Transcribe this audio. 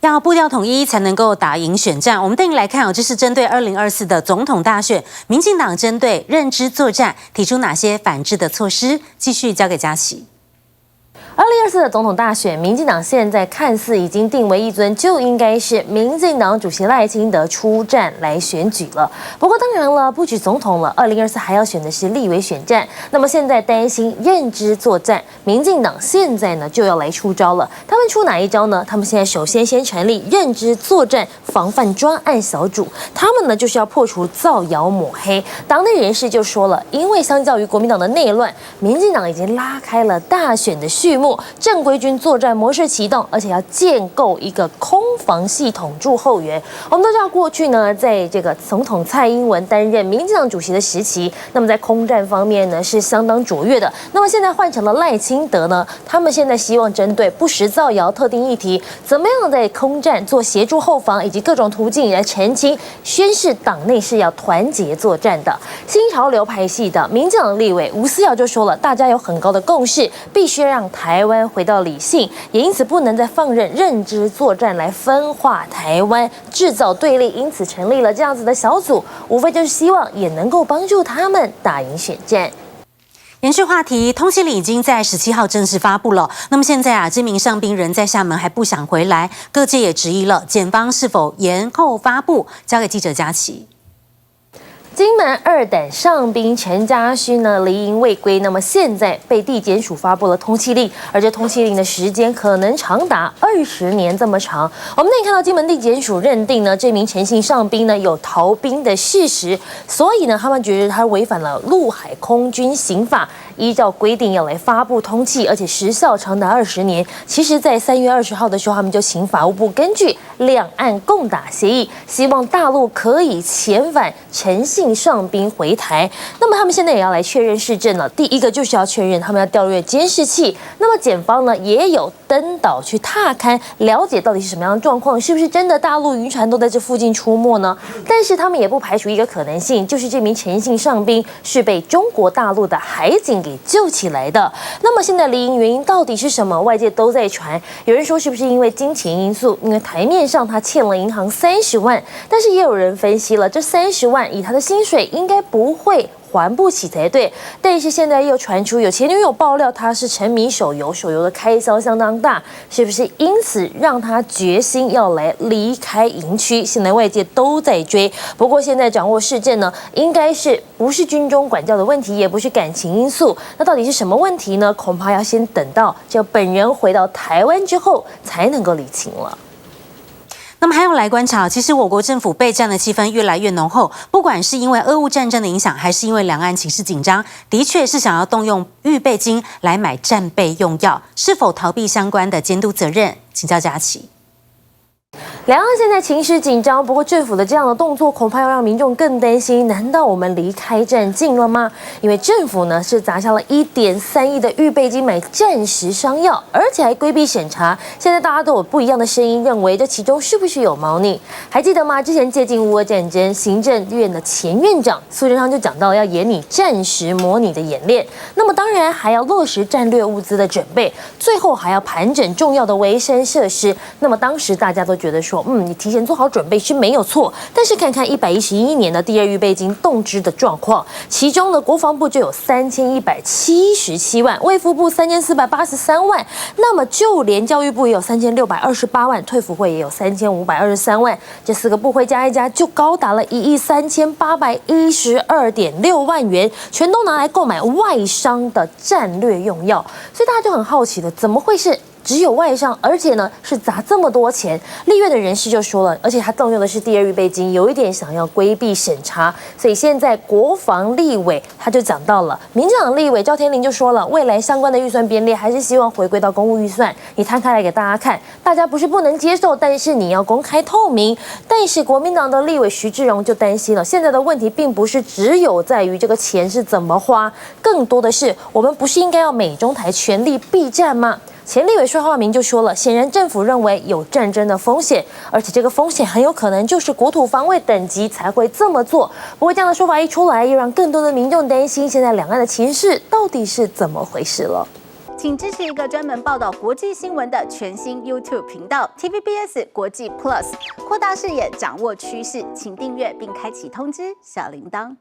要步调统一才能够打赢选战。我们带您来看哦，这是针对2024的总统大选，民进党针对认知作战提出哪些反制的措施？继续交给佳琪。2024的总统大选，民进党现在看似已经定为一尊，就应该是民进党主席赖清德出战来选举了。不过当然了，不止总统了，2024还要选的是立委选战。那么现在担心认知作战，民进党现在呢就要来出招了。他们出哪一招呢？他们现在首先成立认知作战防范专案小组，他们呢就是要破除造谣抹黑。党内人士就说了，因为相较于国民党的内乱，民进党已经拉开了大选的序幕。正规军作战模式启动，而且要建构一个空防系统驻后援。我们都知道，过去呢，在这个总统蔡英文担任民进党主席的时期，那么在空战方面呢是相当卓越的。那么现在换成了赖清德呢，他们现在希望针对不实造谣特定议题，怎么样在空战做协助后防以及各种途径来澄清，宣示党内是要团结作战的。新潮流派系的民进党立委吴思瑶就说了，大家有很高的共识，必须让台湾回到理性，也因此不能再放任认知作战来分化台湾，制造对立，因此成立了这样子的小组，无非就是希望也能够帮助他们打赢选战。延续话题，通缉令已经在17号正式发布了。那么现在知名上宾人在厦门还不想回来，各界也质疑了检方是否延后发布。交给记者佳琪。金门二胆上宾陈家勋呢离营未归，那么现在被地检署发布了通缉令，而这通缉令的时间可能长达20年这么长。我们可以看到金门地检署认定呢这名陈姓上宾呢有逃兵的事实，所以呢他们觉得他违反了陆海空军刑法，依照规定要来发布通缉，而且时效长达20年。其实，在3月20号的时候，他们就请法务部根据两岸共打协议，希望大陆可以遣返陈姓上宾回台。那么他们现在也要来确认事证了。第一个就是要确认他们要调阅监视器。那么检方呢也有登岛去踏勘，了解到底是什么样的状况，是不是真的大陆渔船都在这附近出没呢？但是他们也不排除一个可能性，就是这名陈姓上宾是被中国大陆的海警给救起来的。那么现在离营原因到底是什么？外界都在传，有人说是不是因为金钱因素，因为台面上他欠了银行30万，但是也有人分析了，这30万以他的薪水应该不会还不起才对。但是现在又传出有前女友爆料他是沉迷手游，手游的开销相当大，是不是因此让他决心要来离开营区？现在外界都在追。不过现在掌握事证呢，应该是不是军中管教的问题，也不是感情因素。那到底是什么问题呢？恐怕要先等到这本人回到台湾之后才能够理清了。那么还有来观察，其实我国政府备战的气氛越来越浓厚，不管是因为俄乌战争的影响，还是因为两岸情势紧张，的确是想要动用预备金来买战备用药，是否逃避相关的监督责任？请教佳琪。两岸现在情势紧张，不过政府的这样的动作恐怕要让民众更担心，难道我们离开战近了吗？因为政府呢是砸下了1.3亿的预备金买战时商药，而且还规避审查。现在大家都有不一样的声音，认为这其中是不是有猫腻？还记得吗？之前借鉴乌俄战争，行政院的前院长苏贞昌就讲到要演拟战时模拟的演练，那么当然还要落实战略物资的准备，最后还要盘整重要的维生设施。那么当时大家都觉得说，你提前做好准备是没有错，但是看看111年的第二预备金动支的状况，其中呢，国防部就有3177万，卫福部3483万，那么就连教育部也有3628万，退辅会也有3523万，这4个部会加一加，就高达了13812.6万元，全都拿来购买外商的战略用药，所以大家就很好奇了，怎么会是只有外商，而且呢是砸这么多钱？立院的人士就说了，而且他动用的是第二预备金，有一点想要规避审查，所以现在国防立委他就讲到了，民进党立委赵天麟就说了，未来相关的预算编列还是希望回归到公务预算，你摊开来给大家看，大家不是不能接受，但是你要公开透明。但是国民党的立委徐志荣就担心了，现在的问题并不是只有在于这个钱是怎么花，更多的是我们不是应该要美中台全力避战吗？前立委说话明就说了，显然政府认为有战争的风险，而且这个风险很有可能就是国土防卫等级才会这么做。不过这样的说法一出来，又让更多的民众担心，现在两岸的情势到底是怎么回事了。请支持一个专门报道国际新闻的全新 YouTube 频道 TVBS 国际 Plus， 扩大视野，掌握趋势，请订阅并开启通知小铃铛。